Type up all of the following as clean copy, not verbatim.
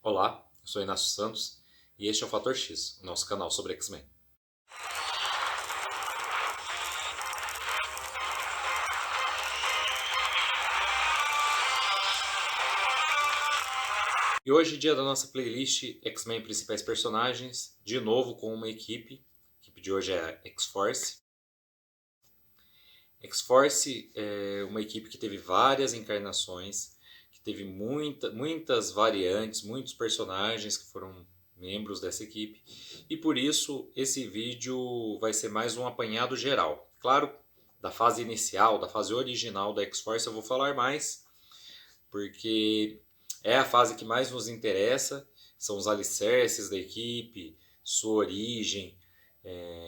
Olá, eu sou Inácio Santos e este é o Fator X, o nosso canal sobre X-Men. E hoje, dia da nossa playlist X-Men Principais Personagens, de novo com uma equipe. A equipe de hoje é a X-Force. X-Force é uma equipe que teve várias encarnações, que teve muitas variantes, muitos personagens que foram membros dessa equipe. E por isso esse vídeo vai ser mais um apanhado geral. Claro, da fase inicial, da fase original da X-Force eu vou falar mais, porque é a fase que mais nos interessa, são os alicerces da equipe, sua origem,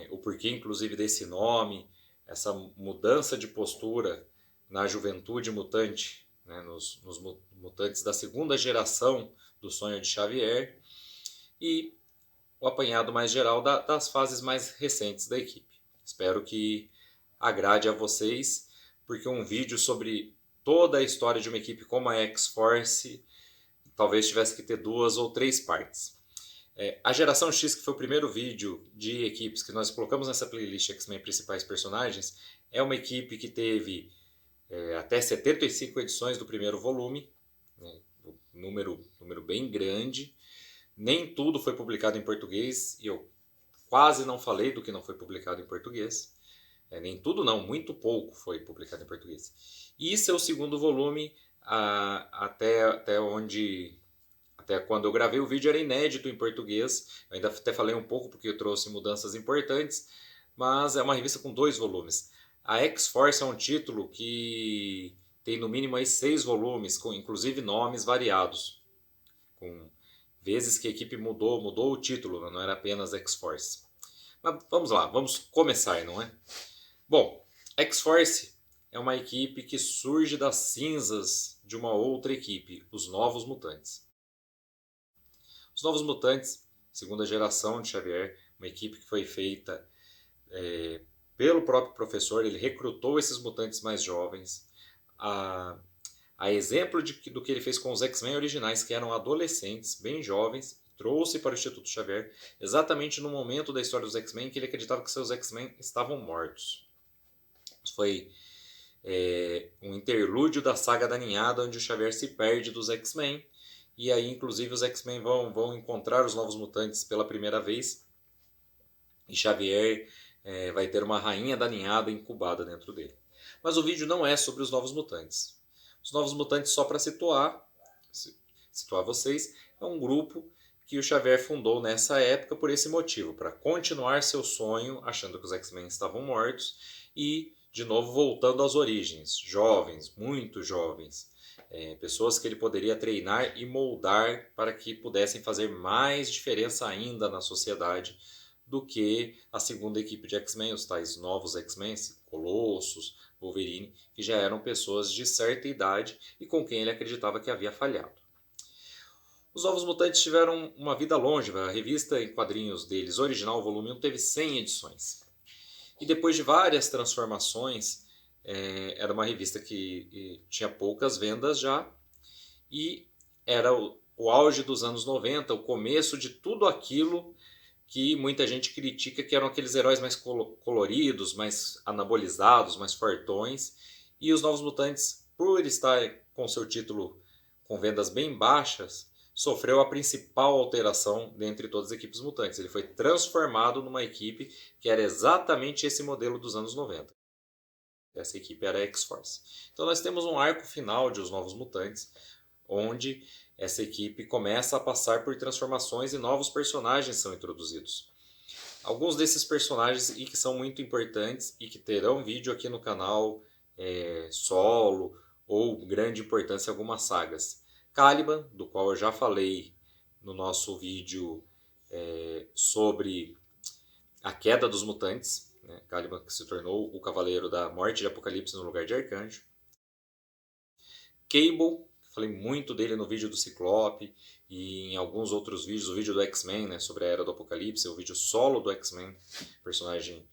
o porquê inclusive desse nome, essa mudança de postura na juventude mutante, né, nos mutantes da segunda geração do Sonho de Xavier, e o apanhado mais geral das fases mais recentes da equipe. Espero que agrade a vocês, porque um vídeo sobre toda a história de uma equipe como a X-Force talvez tivesse que ter 2 ou 3 partes. A Geração X, que foi o primeiro vídeo de equipes que nós colocamos nessa playlist X-Men Principais Personagens, é uma equipe que teve até 75 edições do primeiro volume, né, número bem grande. Nem tudo foi publicado em português, e eu quase não falei do que não foi publicado em português. Nem tudo não, muito pouco foi publicado em português. E seu segundo volume, até quando eu gravei o vídeo, era inédito em português. Eu ainda até falei um pouco porque eu trouxe mudanças importantes, mas é uma revista com 2 volumes. A X-Force é um título que tem no mínimo aí 6 volumes, com inclusive nomes variados, com vezes que a equipe mudou o título, não era apenas X-Force. Mas vamos lá, vamos começar, não é? Bom, X-Force é uma equipe que surge das cinzas de uma outra equipe, os Novos Mutantes. Os Novos Mutantes, segunda geração de Xavier, uma equipe que foi feita pelo próprio professor, ele recrutou esses mutantes mais jovens, a exemplo do que ele fez com os X-Men originais, que eram adolescentes, bem jovens, trouxe para o Instituto Xavier, exatamente no momento da história dos X-Men que ele acreditava que seus X-Men estavam mortos. Isso foi um interlúdio da saga da ninhada, onde o Xavier se perde dos X-Men, e aí inclusive os X-Men vão encontrar os Novos Mutantes pela primeira vez, e Xavier vai ter uma rainha da ninhada incubada dentro dele. Mas o vídeo não é sobre os Novos Mutantes. Os Novos Mutantes, só para situar vocês, é um grupo que o Xavier fundou nessa época por esse motivo, para continuar seu sonho, achando que os X-Men estavam mortos, e de novo voltando às origens, jovens, muito jovens, pessoas que ele poderia treinar e moldar para que pudessem fazer mais diferença ainda na sociedade do que a segunda equipe de X-Men, os tais novos X-Men, Colossus, Wolverine, que já eram pessoas de certa idade e com quem ele acreditava que havia falhado. Os Novos Mutantes tiveram uma vida longeva. A revista em quadrinhos deles, original, o volume 1, teve 100 edições. E depois de várias transformações, era uma revista que tinha poucas vendas já, e era o auge dos anos 90, o começo de tudo aquilo que muita gente critica, que eram aqueles heróis mais coloridos, mais anabolizados, mais fortões. E os Novos Mutantes, por estar com seu título com vendas bem baixas, sofreu a principal alteração dentre todas as equipes mutantes. Ele foi transformado numa equipe que era exatamente esse modelo dos anos 90. Essa equipe era a X-Force. Então nós temos um arco final de Os Novos Mutantes, onde essa equipe começa a passar por transformações e novos personagens são introduzidos. Alguns desses personagens e que são muito importantes e que terão vídeo aqui no canal solo ou grande importância em algumas sagas. Caliban, do qual eu já falei no nosso vídeo sobre a queda dos mutantes, né? Caliban, que se tornou o Cavaleiro da Morte de Apocalipse no lugar de Arcanjo. Cable, falei muito dele no vídeo do Ciclope e em alguns outros vídeos, o vídeo do X-Men, né, sobre a Era do Apocalipse, o vídeo solo do X-Men, personagem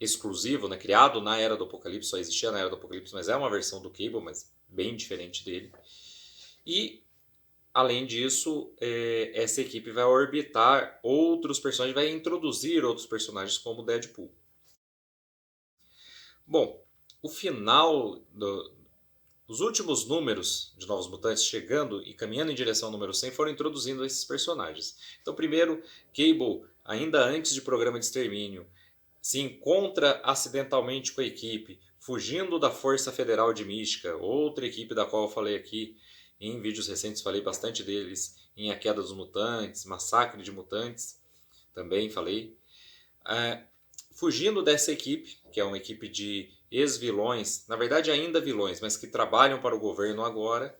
exclusivo, né, criado na Era do Apocalipse, só existia na Era do Apocalipse, mas é uma versão do Cable, mas bem diferente dele. E Além disso, essa equipe vai orbitar outros personagens, vai introduzir outros personagens como Deadpool. Bom, o final os últimos números de Novos Mutantes chegando e caminhando em direção ao número 100 foram introduzindo esses personagens. Então, primeiro, Cable, ainda antes de Programa de Extermínio, se encontra acidentalmente com a equipe, fugindo da Força Federal de Mística, outra equipe da qual eu falei aqui em vídeos recentes, falei bastante deles, em A Queda dos Mutantes, Massacre de Mutantes, também falei. Fugindo dessa equipe, que é uma equipe de ex-vilões, na verdade ainda vilões, mas que trabalham para o governo agora,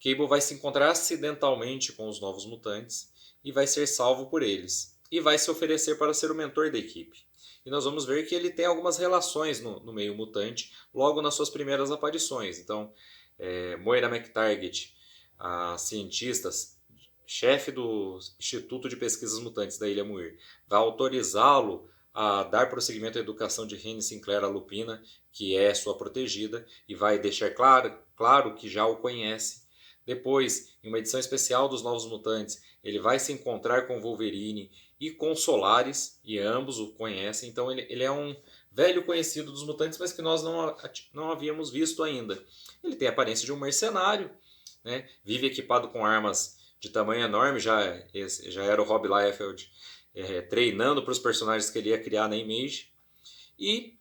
Cable vai se encontrar acidentalmente com os Novos Mutantes e vai ser salvo por eles. E vai se oferecer para ser o mentor da equipe. E nós vamos ver que ele tem algumas relações no meio mutante logo nas suas primeiras aparições. Então, Moira McTarget, a cientista, chefe do Instituto de Pesquisas Mutantes da Ilha Muir, vai autorizá-lo a dar prosseguimento à educação de Rene Sinclair, a Lupina, que é sua protegida, e vai deixar claro que já o conhece. Depois, em uma edição especial dos Novos Mutantes, ele vai se encontrar com Wolverine e com Solaris, e ambos o conhecem. Então ele é um velho conhecido dos mutantes, mas que nós não havíamos visto ainda. Ele tem a aparência de um mercenário, né? Vive equipado com armas de tamanho enorme, já era o Rob Liefeld treinando para os personagens que ele ia criar na Image. E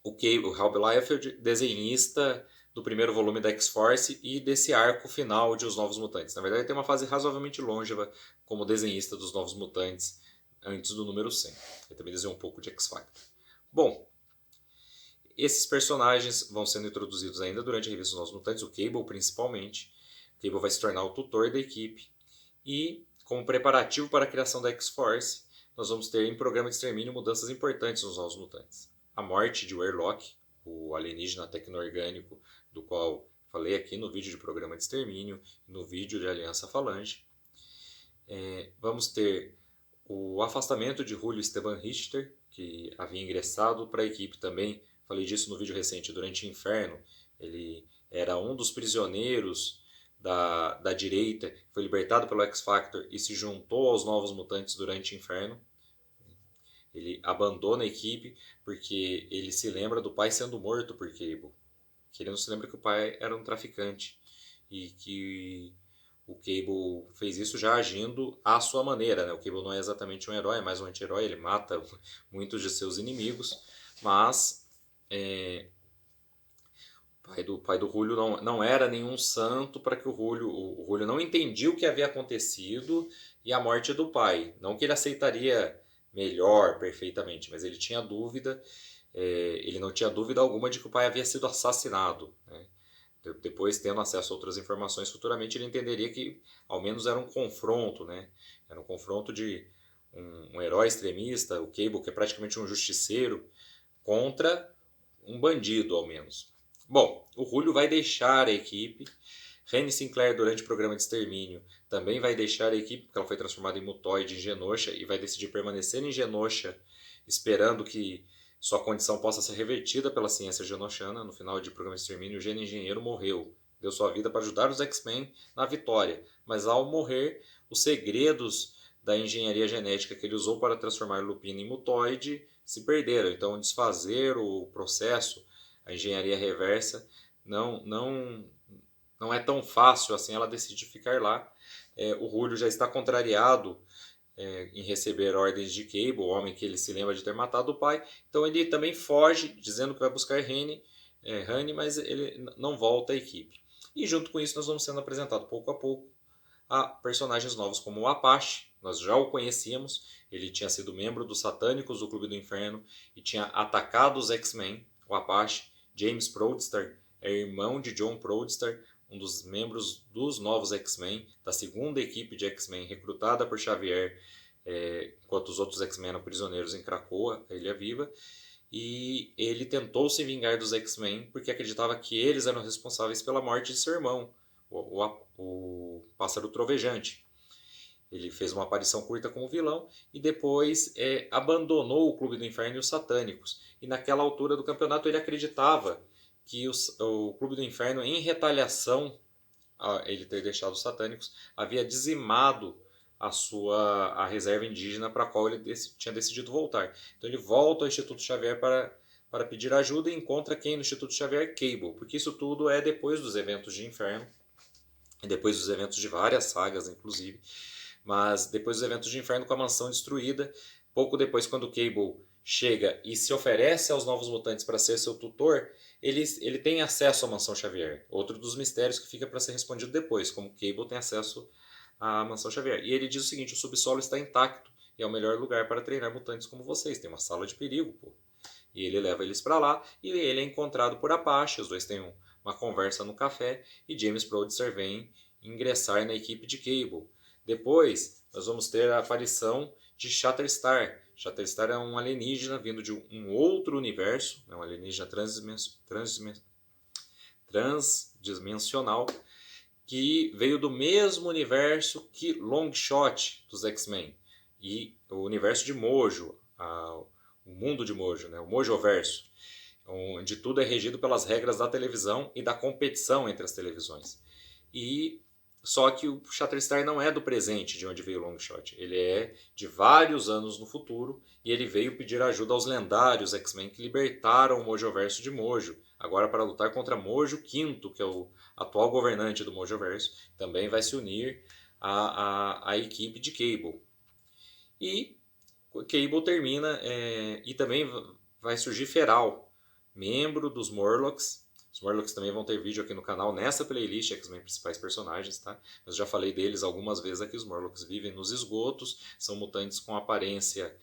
o Rob Liefeld, desenhista do primeiro volume da X-Force e desse arco final de Os Novos Mutantes. Na verdade, ele tem uma fase razoavelmente longeva como desenhista dos Novos Mutantes antes do número 100. Ele também desenhou um pouco de X-Factor. Bom, esses personagens vão sendo introduzidos ainda durante a revista dos Novos Mutantes, o Cable principalmente. O Cable vai se tornar o tutor da equipe e, como preparativo para a criação da X-Force, nós vamos ter em Programa de Extermínio mudanças importantes nos Novos Mutantes. A morte de Warlock, o alienígena tecno-orgânico do qual falei aqui no vídeo de Programa de Extermínio, no vídeo de Aliança Falange. Vamos ter o afastamento de Julio Esteban Richter, que havia ingressado para a equipe também. Falei disso no vídeo recente, durante o Inferno. Ele era um dos prisioneiros da direita, foi libertado pelo X-Factor e se juntou aos Novos Mutantes durante o Inferno. Ele abandona a equipe porque ele se lembra do pai sendo morto por Cable. Que ele não se lembra que o pai era um traficante e que o Cable fez isso já agindo à sua maneira, né? O Cable não é exatamente um herói, é mais um anti-herói, ele mata muitos de seus inimigos, mas o pai do Julio não era nenhum santo para que o Julio não entendia o que havia acontecido e a morte do pai. Não que ele aceitaria melhor, perfeitamente, mas ele tinha dúvida, ele não tinha dúvida alguma de que o pai havia sido assassinado, né? Depois, tendo acesso a outras informações, futuramente ele entenderia que ao menos era um confronto, né? Era um confronto de um herói extremista, o Cable, que é praticamente um justiceiro, contra um bandido, ao menos. Bom, o Julio vai deixar a equipe. Rene Sinclair, durante o programa de extermínio, também vai deixar a equipe, porque ela foi transformada em mutoide em Genosha e vai decidir permanecer em Genosha, esperando que sua condição possa ser revertida pela ciência genoshana. No final de programa de extermínio, o Gene Engenheiro morreu. Deu sua vida para ajudar os X-Men na vitória. Mas ao morrer, os segredos da engenharia genética que ele usou para transformar Lupina em mutoide se perderam. Então, desfazer o processo, a engenharia reversa, não é tão fácil assim. Ela decide ficar lá. O Julio já está contrariado em receber ordens de Cable, o homem que ele se lembra de ter matado o pai. Então ele também foge, dizendo que vai buscar Rani, mas ele não volta à equipe. E junto com isso nós vamos sendo apresentados pouco a pouco a personagens novos como o Apache. Nós já o conhecíamos, ele tinha sido membro dos Satânicos do Clube do Inferno e tinha atacado os X-Men. O Apache, James Proudstar, é irmão de John Proudstar, um dos membros dos novos X-Men, da segunda equipe de X-Men recrutada por Xavier, enquanto os outros X-Men eram prisioneiros em Krakoa, a Ilha Viva, e ele tentou se vingar dos X-Men porque acreditava que eles eram responsáveis pela morte de seu irmão, o Pássaro Trovejante. Ele fez uma aparição curta como vilão e depois abandonou o Clube do Inferno e os Satânicos. E naquela altura do campeonato ele acreditava que o Clube do Inferno, em retaliação ele ter deixado os satânicos, havia dizimado a reserva indígena para a qual ele tinha decidido voltar. Então ele volta ao Instituto Xavier para pedir ajuda e encontra quem no Instituto Xavier? Cable, porque isso tudo é depois dos eventos de Inferno, e depois dos eventos de várias sagas, inclusive, mas depois dos eventos de Inferno com a mansão destruída, pouco depois quando Cable chega e se oferece aos Novos Mutantes para ser seu tutor, ele tem acesso à Mansão Xavier. Outro dos mistérios que fica para ser respondido depois, como Cable tem acesso à Mansão Xavier. E ele diz o seguinte: o subsolo está intacto e é o melhor lugar para treinar mutantes como vocês. Tem uma sala de perigo, pô. E ele leva eles para lá e ele é encontrado por Apache. Os dois têm uma conversa no café e James Prodser vem ingressar na equipe de Cable. Depois nós vamos ter a aparição de Shatterstar. Shatterstar é um alienígena vindo de um outro universo, um alienígena transdimensional, que veio do mesmo universo que Longshot dos X-Men e o universo de Mojo, o mundo de Mojo, né? O Mojoverso, onde tudo é regido pelas regras da televisão e da competição entre as televisões. E só que o Shatterstar não é do presente, de onde veio o Longshot. Ele é de vários anos no futuro e ele veio pedir ajuda aos lendários X-Men que libertaram o Mojoverso de Mojo, agora para lutar contra Mojo V, que é o atual governante do Mojoverso. Também vai se unir à equipe de Cable. E Cable termina, e também vai surgir Feral, membro dos Morlocks. Os Morlocks também vão ter vídeo aqui no canal, nessa playlist, X-Men principais personagens, tá? Eu já falei deles algumas vezes aqui. Os Morlocks vivem nos esgotos, são mutantes com aparência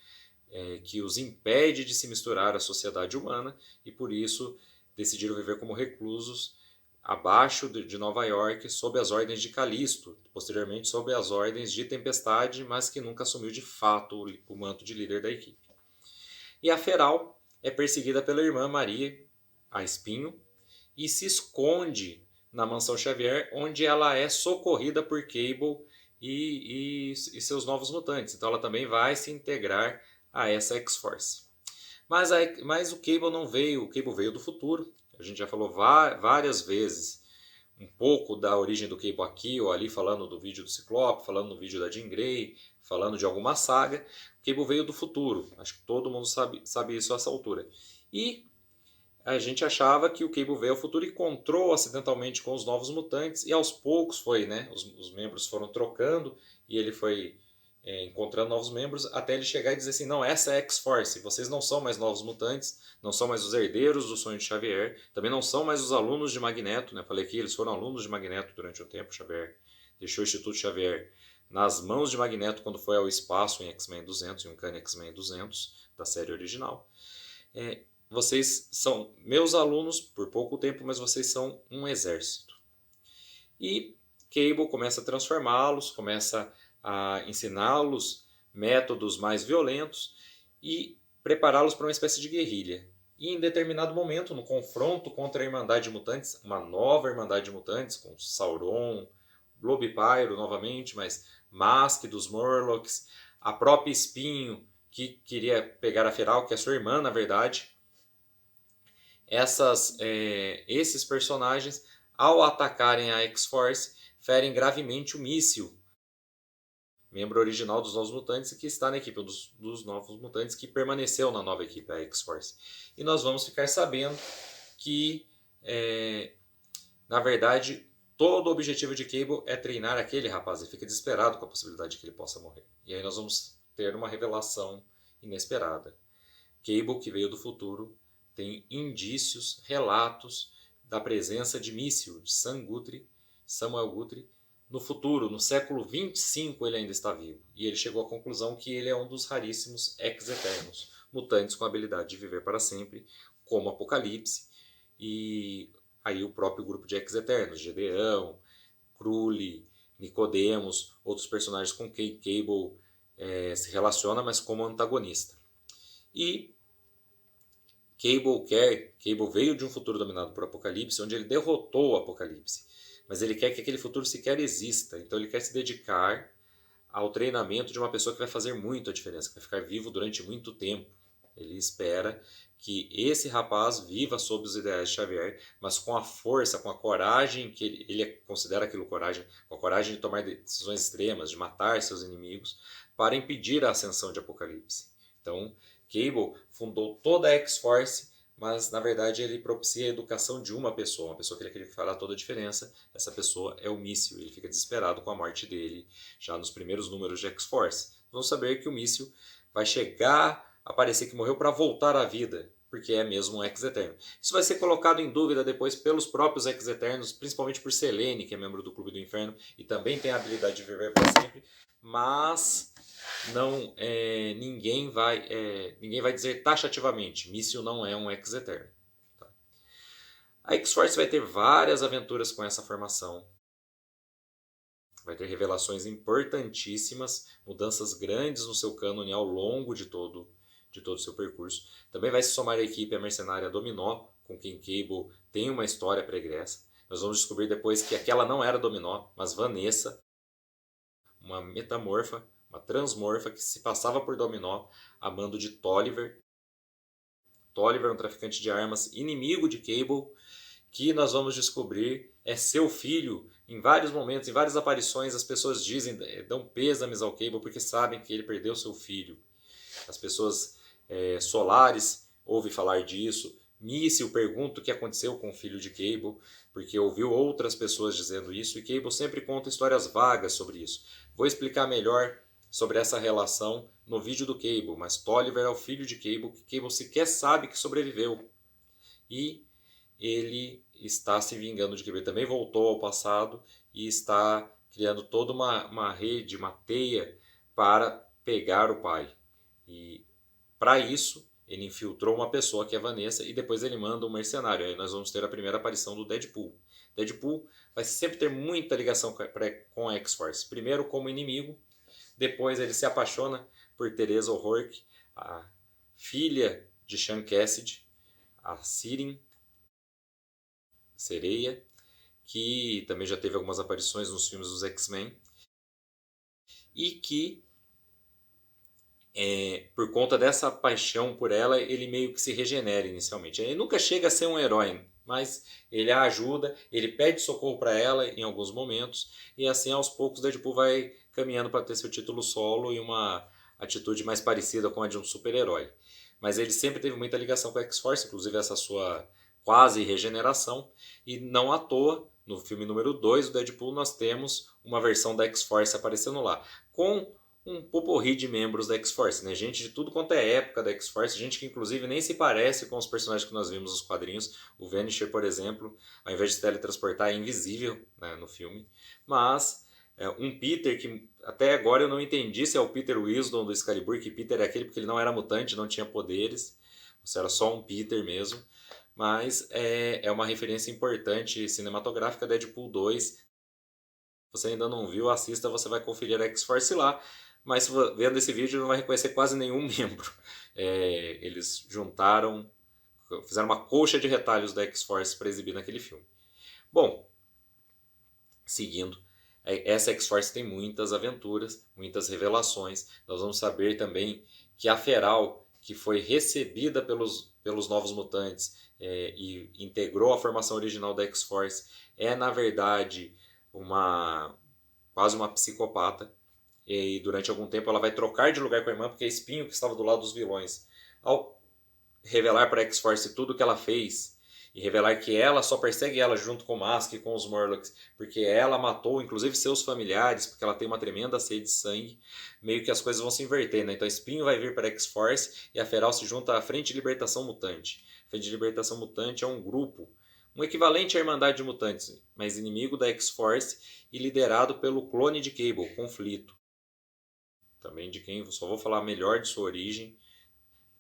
que os impede de se misturar à sociedade humana e por isso decidiram viver como reclusos abaixo de Nova York, sob as ordens de Calisto, posteriormente sob as ordens de Tempestade, mas que nunca assumiu de fato o manto de líder da equipe. E a Feral é perseguida pela irmã Maria, a Espinho, e se esconde na Mansão Xavier, onde ela é socorrida por Cable e seus novos mutantes. Então ela também vai se integrar a essa X-Force. Mas o Cable não veio, o Cable veio do futuro. A gente já falou várias vezes um pouco da origem do Cable aqui ou ali, falando do vídeo do Ciclope, falando no vídeo da Jean Grey, falando de alguma saga. O Cable veio do futuro. Acho que todo mundo sabe isso a essa altura. E a gente achava que o Cable veio ao futuro e encontrou acidentalmente com os Novos Mutantes e aos poucos foi, né? Os membros foram trocando e ele foi encontrando novos membros até ele chegar e dizer assim: não, essa é a X-Force, vocês não são mais Novos Mutantes, não são mais os herdeiros do sonho de Xavier, também não são mais os alunos de Magneto, né? Falei que eles foram alunos de Magneto durante um tempo. Xavier deixou o Instituto Xavier nas mãos de Magneto quando foi ao espaço em X-Men 200, em Uncanny X-Men 200 da série original. Vocês são meus alunos por pouco tempo, mas vocês são um exército. E Cable começa a transformá-los, começa a ensiná-los métodos mais violentos e prepará-los para uma espécie de guerrilha. E em determinado momento, no confronto contra a Irmandade de Mutantes, uma nova Irmandade de Mutantes, com Sauron, Globipyro novamente, mas Mask dos Morlocks, a própria Espinho, que queria pegar a Feral, que é sua irmã, na verdade. Esses personagens, ao atacarem a X-Force, ferem gravemente o Míssil, membro original dos Novos Mutantes, que está na equipe dos Novos Mutantes, que permaneceu na nova equipe, a X-Force. E nós vamos ficar sabendo que, na verdade, todo o objetivo de Cable é treinar aquele rapaz. Ele fica desesperado com a possibilidade de que ele possa morrer. E aí nós vamos ter uma revelação inesperada. Cable, que veio do futuro, tem indícios, relatos da presença de míssil de Samuel Guthrie, no futuro, no século 25, ele ainda está vivo. E ele chegou à conclusão que ele é um dos raríssimos ex-eternos, mutantes com a habilidade de viver para sempre, como Apocalipse, e aí o próprio grupo de ex-eternos, Gedeão, Krulli, Nicodemos, outros personagens com quem Cable se relaciona, mas como antagonista. E Cable veio de um futuro dominado por Apocalipse, onde ele derrotou o Apocalipse. Mas ele quer que aquele futuro sequer exista. Então ele quer se dedicar ao treinamento de uma pessoa que vai fazer muito a diferença, que vai ficar vivo durante muito tempo. Ele espera que esse rapaz viva sob os ideais de Xavier, mas com a força, com a coragem, que ele considera aquilo coragem, com a coragem de tomar decisões extremas, de matar seus inimigos, para impedir a ascensão de Apocalipse. Então, Cable fundou toda a X-Force, mas na verdade ele propicia a educação de uma pessoa que ele acredita que fará toda a diferença. Essa pessoa é o Míssil. Ele fica desesperado com a morte dele já nos primeiros números de X-Force. Vamos saber que o Míssil vai chegar a parecer que morreu para voltar à vida, porque é mesmo um Ex-Eterno. Isso vai ser colocado em dúvida depois pelos próprios Ex-Eternos, principalmente por Selene, que é membro do Clube do Inferno e também tem a habilidade de viver para sempre, mas não ninguém vai dizer taxativamente, Míssil não é um Ex-Eterno. Tá? A X-Force vai ter várias aventuras com essa formação. Vai ter revelações importantíssimas, mudanças grandes no seu cânone ao longo de todo o seu percurso. Também vai se somar a equipe a mercenária Dominó, com quem Cable tem uma história pregressa. Nós vamos descobrir depois que aquela não era Dominó, mas Vanessa, uma metamorfa, uma transmorfa que se passava por Dominó, a mando de Tolliver. Tolliver, um traficante de armas inimigo de Cable, que nós vamos descobrir é seu filho. Em vários momentos, em várias aparições, as pessoas dão pêsames ao Cable porque sabem que ele perdeu seu filho. As pessoas solares ouvem falar disso. Míssil pergunta o que aconteceu com o filho de Cable, porque ouviu outras pessoas dizendo isso, e Cable sempre conta histórias vagas sobre isso. Vou explicar melhor sobre essa relação no vídeo do Cable, mas Tolliver é o filho de Cable, que Cable sequer sabe que sobreviveu. E ele está se vingando de Cable. Ele também voltou ao passado e está criando toda uma rede, uma teia para pegar o pai. E para isso, ele infiltrou uma pessoa que é Vanessa e depois ele manda um mercenário. Aí nós vamos ter a primeira aparição do Deadpool. Deadpool vai sempre ter muita ligação com a X-Force. Primeiro como inimigo, depois ele se apaixona por Teresa O'Rourke, a filha de Sean Cassidy, a Sirin, Sereia, que também já teve algumas aparições nos filmes dos X-Men, e que por conta dessa paixão por ela, ele meio que se regenera inicialmente. Ele nunca chega a ser um herói, mas ele a ajuda, ele pede socorro para ela em alguns momentos, e assim aos poucos Deadpool vai caminhando para ter seu título solo e uma atitude mais parecida com a de um super-herói. Mas ele sempre teve muita ligação com a X-Force, inclusive essa sua quase regeneração, e não à toa, no filme número 2 do Deadpool, nós temos uma versão da X-Force aparecendo lá, com um poporri de membros da X-Force, né? Gente de tudo quanto é época da X-Force, gente que inclusive nem se parece com os personagens que nós vimos nos quadrinhos. O Vanisher, por exemplo, ao invés de se teletransportar, é invisível, né, no filme. Mas um Peter que até agora eu não entendi se é o Peter Wisdom do Excalibur, que Peter é aquele porque ele não era mutante, não tinha poderes, ou se era só um Peter mesmo. Mas é uma referência importante cinematográfica. Deadpool 2. Se você ainda não viu, assista, você vai conferir a X-Force lá. Mas vendo esse vídeo não vai reconhecer quase nenhum membro. Eles fizeram uma colcha de retalhos da X-Force para exibir naquele filme. Bom, seguindo, essa X-Force tem muitas aventuras, muitas revelações. Nós vamos saber também que a Feral, que foi recebida pelos Novos Mutantes e integrou a formação original da X-Force, é na verdade quase uma psicopata. E durante algum tempo ela vai trocar de lugar com a irmã, porque é Espinho que estava do lado dos vilões. Ao revelar para a X-Force tudo o que ela fez, e revelar que ela só persegue ela junto com o Mask e com os Morlocks, porque ela matou inclusive seus familiares, porque ela tem uma tremenda sede de sangue, meio que as coisas vão se inverter, né? Então Espinho vai vir para a X-Force e a Feral se junta à Frente de Libertação Mutante. A Frente de Libertação Mutante é um grupo, um equivalente à Irmandade de Mutantes, mas inimigo da X-Force e liderado pelo clone de Cable, Conflito. Também de quem eu só vou falar melhor de sua origem,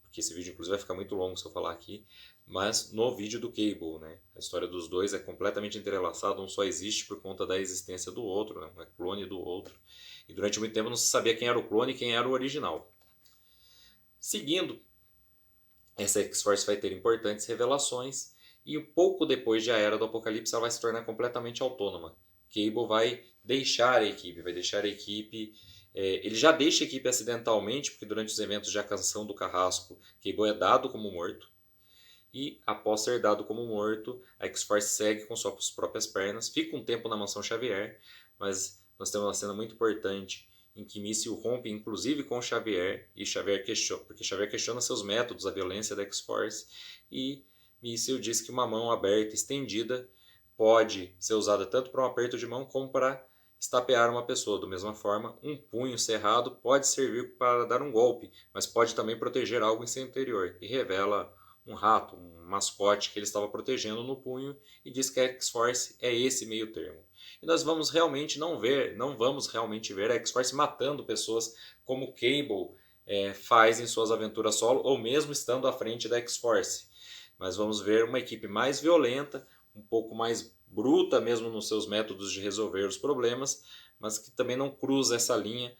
porque esse vídeo inclusive vai ficar muito longo se eu falar aqui, mas no vídeo do Cable, né? A história dos dois é completamente entrelaçada, um só existe por conta da existência do outro, né? Um é clone do outro, e durante muito tempo não se sabia quem era o clone e quem era o original. Seguindo, essa X-Force vai ter importantes revelações, e um pouco depois de A Era do Apocalipse ela vai se tornar completamente autônoma. Cable vai deixar a equipe, ele já deixa a equipe acidentalmente, porque durante os eventos de A Canção do Carrasco, Cable é dado como morto. e após ser dado como morto, a X-Force segue com suas próprias pernas, fica um tempo na mansão Xavier, mas nós temos uma cena muito importante em que Míssil rompe inclusive com Xavier, e Xavier questiona, porque Xavier questiona seus métodos, a violência da X-Force, e Míssil diz que uma mão aberta, estendida, pode ser usada tanto para um aperto de mão como para estapear uma pessoa. Da mesma forma, um punho cerrado pode servir para dar um golpe, mas pode também proteger algo em seu interior, e revela um rato, um mascote que ele estava protegendo no punho, e diz que a X-Force é esse meio termo. E nós vamos realmente não vamos realmente ver a X-Force matando pessoas como Cable faz em suas aventuras solo, ou mesmo estando à frente da X-Force. Mas vamos ver uma equipe mais violenta, um pouco mais bruta mesmo nos seus métodos de resolver os problemas, mas que também não cruza essa linha,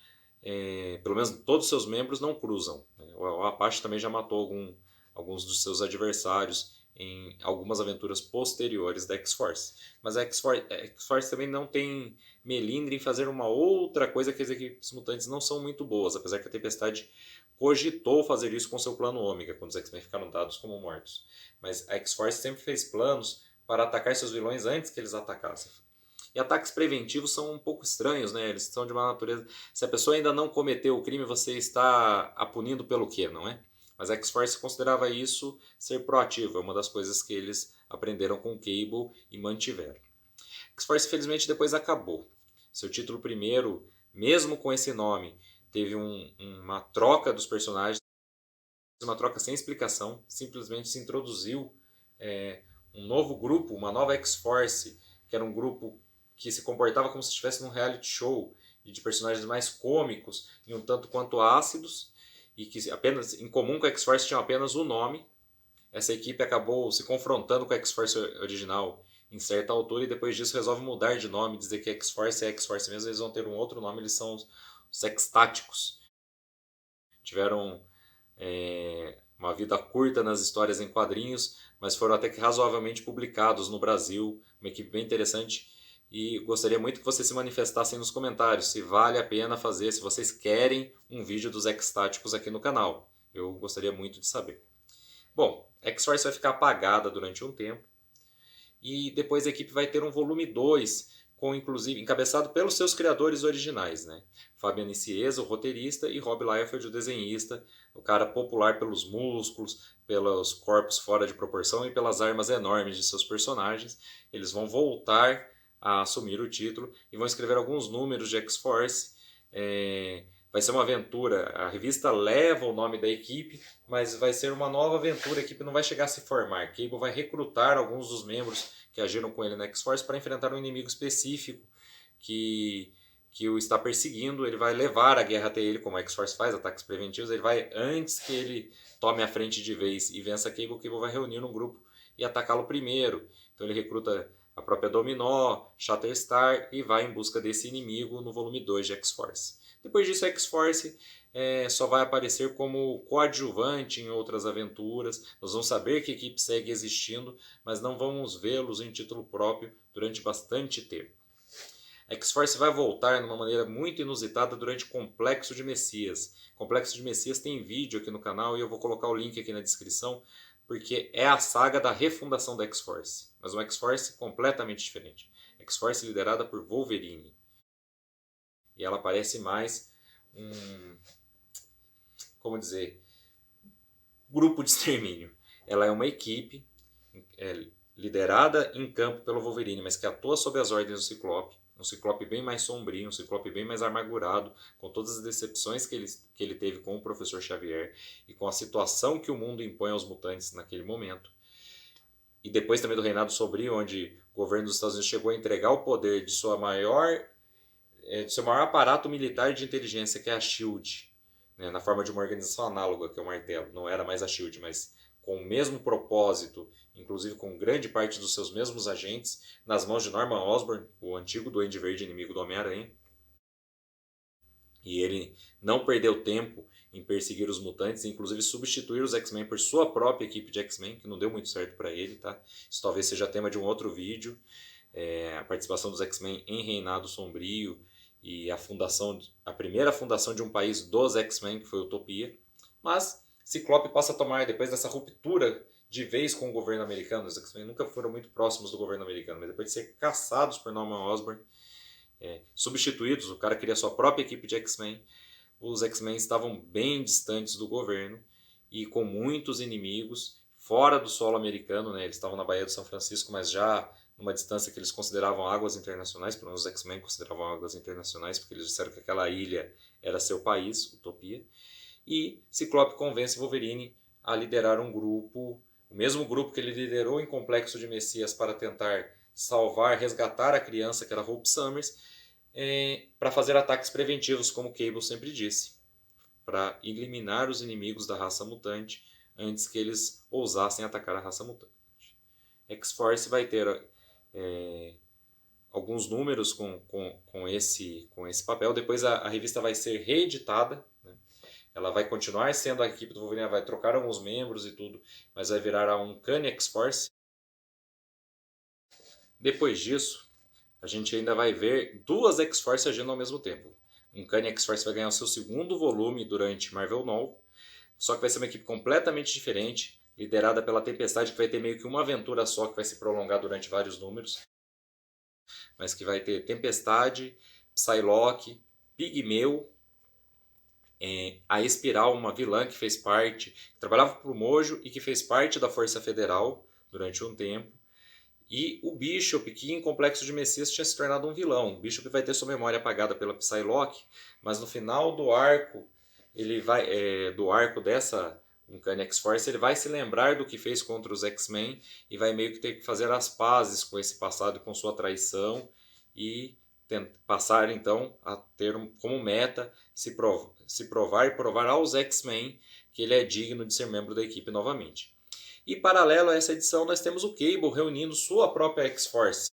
pelo menos todos os seus membros não cruzam. O Apache também já matou alguns dos seus adversários em algumas aventuras posteriores da X-Force. Mas a X-Force também não tem melindre em fazer uma outra coisa que as equipes mutantes não são muito boas, apesar que a Tempestade cogitou fazer isso com seu plano Ômega, quando os X-Men ficaram dados como mortos. Mas a X-Force sempre fez planos para atacar seus vilões antes que eles atacassem. E ataques preventivos são um pouco estranhos, né? Eles são de uma natureza... Se a pessoa ainda não cometeu o crime, você está a punindo pelo quê, não é? Mas a X-Force considerava isso ser proativo, é uma das coisas que eles aprenderam com o Cable e mantiveram. X-Force, infelizmente, depois acabou. Seu título primeiro, mesmo com esse nome, teve uma troca dos personagens, uma troca sem explicação, simplesmente se introduziu um novo grupo, uma nova X-Force, que era um grupo que se comportava como se estivesse num reality show, e de personagens mais cômicos e um tanto quanto ácidos, e que apenas em comum com a X-Force tinham apenas o nome. Essa equipe acabou se confrontando com a X-Force original em certa altura, e depois disso resolve mudar de nome, dizer que a X-Force é a X-Force mesmo, eles vão ter um outro nome, eles são os X-Táticos. Tiveram uma vida curta nas histórias em quadrinhos, mas foram até que razoavelmente publicados no Brasil, uma equipe bem interessante, e gostaria muito que vocês se manifestassem nos comentários se vale a pena fazer, se vocês querem um vídeo dos X-Táticos aqui no canal. Eu gostaria muito de saber. Bom, a X-Force vai ficar apagada durante um tempo, e depois a equipe vai ter um volume 2, com inclusive encabeçado pelos seus criadores originais, né? Fabian Nicieza, o roteirista, e Rob Liefeld, o desenhista, o cara popular pelos músculos, pelos corpos fora de proporção e pelas armas enormes de seus personagens. Eles vão voltar a assumir o título e vão escrever alguns números de X-Force. Vai ser uma aventura, a revista leva o nome da equipe, mas vai ser uma nova aventura, a equipe não vai chegar a se formar. Cable vai recrutar alguns dos membros que agiram com ele na X-Force para enfrentar um inimigo específico que o está perseguindo. Ele vai levar a guerra até ele, como a X-Force faz, ataques preventivos. Ele vai, antes que ele tome a frente de vez e vença Cable vai reunir um grupo e atacá-lo primeiro. Então ele recruta a própria Dominó, Shatterstar e vai em busca desse inimigo no volume 2 de X-Force. Depois disso, a X-Force só vai aparecer como coadjuvante em outras aventuras. Nós vamos saber que a equipe segue existindo, mas não vamos vê-los em título próprio durante bastante tempo. A X-Force vai voltar de uma maneira muito inusitada durante Complexo de Messias. Complexo de Messias tem vídeo aqui no canal e eu vou colocar o link aqui na descrição, porque é a saga da refundação da X-Force, mas uma X-Force completamente diferente. X-Force liderada por Wolverine. E ela parece mais como dizer, grupo de extermínio. Ela é uma equipe liderada em campo pelo Wolverine, mas que atua sob as ordens do Ciclope. Um Ciclope bem mais sombrio, um Ciclope bem mais amargurado, com todas as decepções que ele teve com o Professor Xavier e com a situação que o mundo impõe aos mutantes naquele momento. E depois também do Reinado Sombrio, onde o governo dos Estados Unidos chegou a entregar o poder de seu maior aparato militar de inteligência, que é a SHIELD, né, na forma de uma organização análoga, que é o Martelo. Não era mais a SHIELD, mas com o mesmo propósito, inclusive com grande parte dos seus mesmos agentes, nas mãos de Norman Osborn, o antigo Duende Verde, inimigo do Homem-Aranha. E ele não perdeu tempo em perseguir os mutantes, inclusive substituir os X-Men por sua própria equipe de X-Men, que não deu muito certo para ele, tá? Isso talvez seja tema de um outro vídeo. A participação dos X-Men em Reinado Sombrio e a primeira fundação de um país dos X-Men, que foi Utopia. Mas Ciclope passa a tomar, depois dessa ruptura de vez com o governo americano. Os X-Men nunca foram muito próximos do governo americano, mas depois de ser caçados por Norman Osborn, substituídos, o cara queria sua própria equipe de X-Men, os X-Men estavam bem distantes do governo e com muitos inimigos fora do solo americano, né? Eles estavam na Baía de São Francisco, mas já numa distância que eles consideravam águas internacionais, pelo menos os X-Men consideravam águas internacionais, porque eles disseram que aquela ilha era seu país, Utopia. E Ciclope convence Wolverine a liderar um grupo, o mesmo grupo que ele liderou em Complexo de Messias para tentar salvar, resgatar a criança que era Hope Summers, para fazer ataques preventivos, como Cable sempre disse, para eliminar os inimigos da raça mutante antes que eles ousassem atacar a raça mutante. X-Force vai ter alguns números com esse papel. Depois a revista vai ser reeditada, né? Ela vai continuar sendo a equipe do Wolverine, vai trocar alguns membros e tudo, mas vai virar a Uncanny X-Force. Depois disso, a gente ainda vai ver duas X-Force agindo ao mesmo tempo. Uncanny X-Force vai ganhar o seu segundo volume durante Marvel Now, só que vai ser uma equipe completamente diferente, liderada pela Tempestade, que vai ter meio que uma aventura só, que vai se prolongar durante vários números, mas que vai ter Tempestade, Psylocke, Pigmeu, a Espiral, uma vilã que fez parte, que trabalhava para o Mojo e que fez parte da Força Federal durante um tempo, e o Bishop, que em Complexo de Messias tinha se tornado um vilão. O Bishop vai ter sua memória apagada pela Psylocke, mas no final do arco, do arco dessa Uncanny X-Force, ele vai se lembrar do que fez contra os X-Men e vai meio que ter que fazer as pazes com esse passado e com sua traição e passar então a ter como meta se provar e provar aos X-Men que ele é digno de ser membro da equipe novamente. E paralelo a essa edição nós temos o Cable reunindo sua própria X-Force,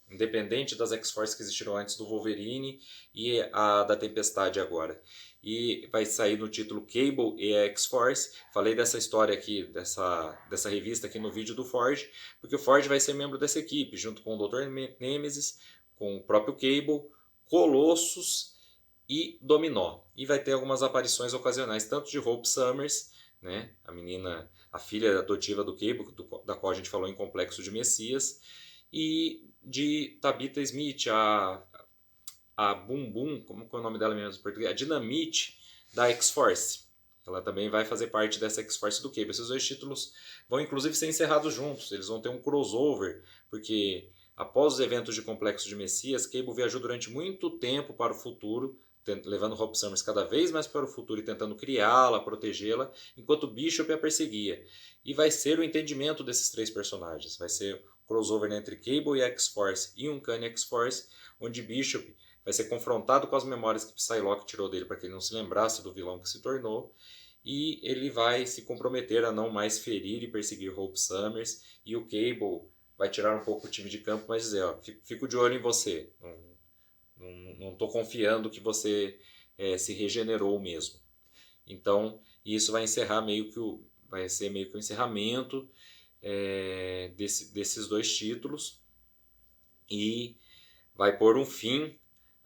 independente das X-Force que existiram antes do Wolverine e a da Tempestade agora. E vai sair no título Cable e a X-Force. Falei dessa história aqui, dessa revista aqui no vídeo do Forge, porque o Forge vai ser membro dessa equipe, junto com o Dr. Nemesis, com o próprio Cable, Colossus e Dominó. E vai ter algumas aparições ocasionais, tanto de Hope Summers, né, a filha adotiva do Cable, da qual a gente falou em Complexo de Messias, e de Tabitha Smith, a Bum Bum, como é o nome dela mesmo em português? A Dinamite da X-Force. Ela também vai fazer parte dessa X-Force do Cable. Esses dois títulos vão inclusive ser encerrados juntos, eles vão ter um crossover, porque após os eventos de Complexo de Messias, Cable viajou durante muito tempo para o futuro, levando Hope Summers cada vez mais para o futuro e tentando criá-la, protegê-la, enquanto Bishop a perseguia. E vai ser o entendimento desses três personagens. Vai ser o crossover entre Cable e X-Force e Uncanny X-Force, onde Bishop vai ser confrontado com as memórias que Psylocke tirou dele para que ele não se lembrasse do vilão que se tornou, e ele vai se comprometer a não mais ferir e perseguir Hope Summers, e o Cable vai tirar um pouco o time de campo, mas dizer, ó, fico de olho em você, não estou confiando que você se regenerou mesmo. Então, isso vai encerrar vai ser meio que o encerramento desses dois títulos e vai pôr um fim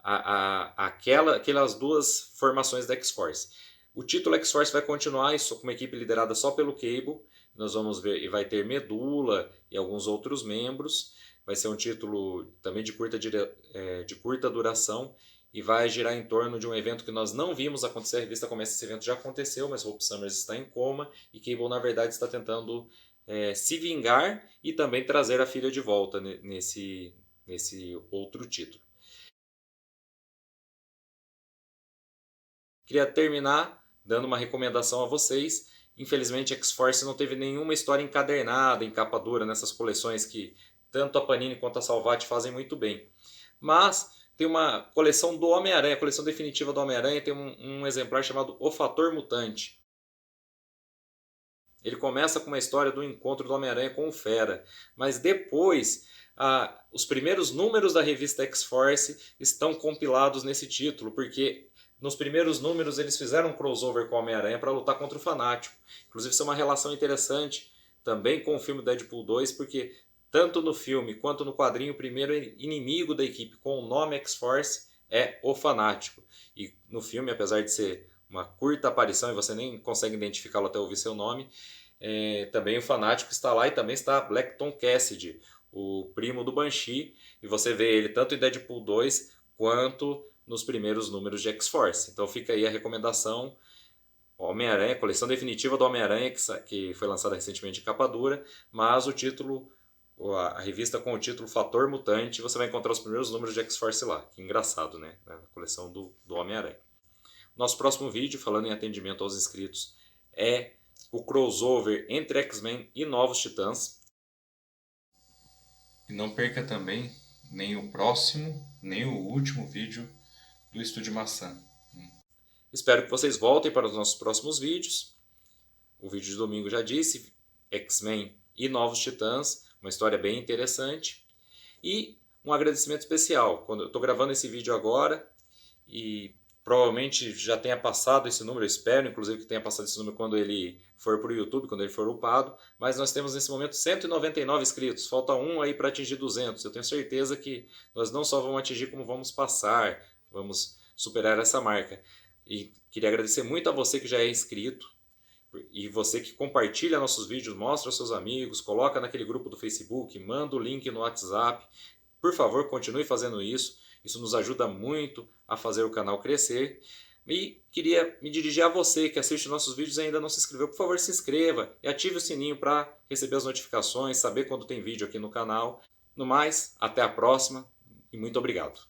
aquelas duas formações da X-Force. O título X-Force vai continuar com uma equipe liderada só pelo Cable. Nós vamos ver, e vai ter Medula e alguns outros membros. Vai ser um título também de curta duração e vai girar em torno de um evento que nós não vimos acontecer. A revista começa, esse evento já aconteceu, mas Hope Summers está em coma e Cable, na verdade, está tentando se vingar e também trazer a filha de volta nesse outro título. Queria terminar dando uma recomendação a vocês. Infelizmente, X-Force não teve nenhuma história encadernada, em capa dura, nessas coleções que tanto a Panini quanto a Salvat fazem muito bem. Mas tem uma coleção do Homem-Aranha, a coleção definitiva do Homem-Aranha, tem um exemplar chamado O Fator Mutante. Ele começa com uma história do encontro do Homem-Aranha com o Fera, mas depois os primeiros números da revista X-Force estão compilados nesse título, porque nos primeiros números eles fizeram um crossover com o Homem-Aranha para lutar contra o Fanático. Inclusive isso é uma relação interessante também com o filme Deadpool 2, porque tanto no filme quanto no quadrinho, o primeiro inimigo da equipe com o nome X-Force é o Fanático. E no filme, apesar de ser uma curta aparição e você nem consegue identificá-lo até ouvir seu nome, também o Fanático está lá e também está Blackton Cassidy, o primo do Banshee, e você vê ele tanto em Deadpool 2 quanto nos primeiros números de X-Force. Então fica aí a recomendação. Homem-Aranha, coleção definitiva do Homem-Aranha, que foi lançada recentemente em capa dura, mas o título, a revista com o título Fator Mutante, você vai encontrar os primeiros números de X-Force lá. Que engraçado, né? A coleção do Homem-Aranha. Nosso próximo vídeo, falando em atendimento aos inscritos, é o crossover entre X-Men e Novos Titãs. E não perca também nem o próximo, nem o último vídeo do Estúdio Maçã. Espero que vocês voltem para os nossos próximos vídeos. O vídeo de domingo já disse, X-Men e Novos Titãs, uma história bem interessante. E um agradecimento especial. Quando eu estou gravando esse vídeo agora, e provavelmente já tenha passado esse número, eu espero inclusive que tenha passado esse número quando ele for para o YouTube, quando ele for upado, mas nós temos nesse momento 199 inscritos, falta um aí para atingir 200. Eu tenho certeza que nós não só vamos atingir, como vamos passar, vamos superar essa marca. E queria agradecer muito a você que já é inscrito, e você que compartilha nossos vídeos, mostra aos seus amigos, coloca naquele grupo do Facebook, manda o link no WhatsApp. Por favor, continue fazendo isso. Isso nos ajuda muito a fazer o canal crescer. E queria me dirigir a você que assiste nossos vídeos e ainda não se inscreveu. Por favor, se inscreva e ative o sininho para receber as notificações, saber quando tem vídeo aqui no canal. No mais, até a próxima e muito obrigado.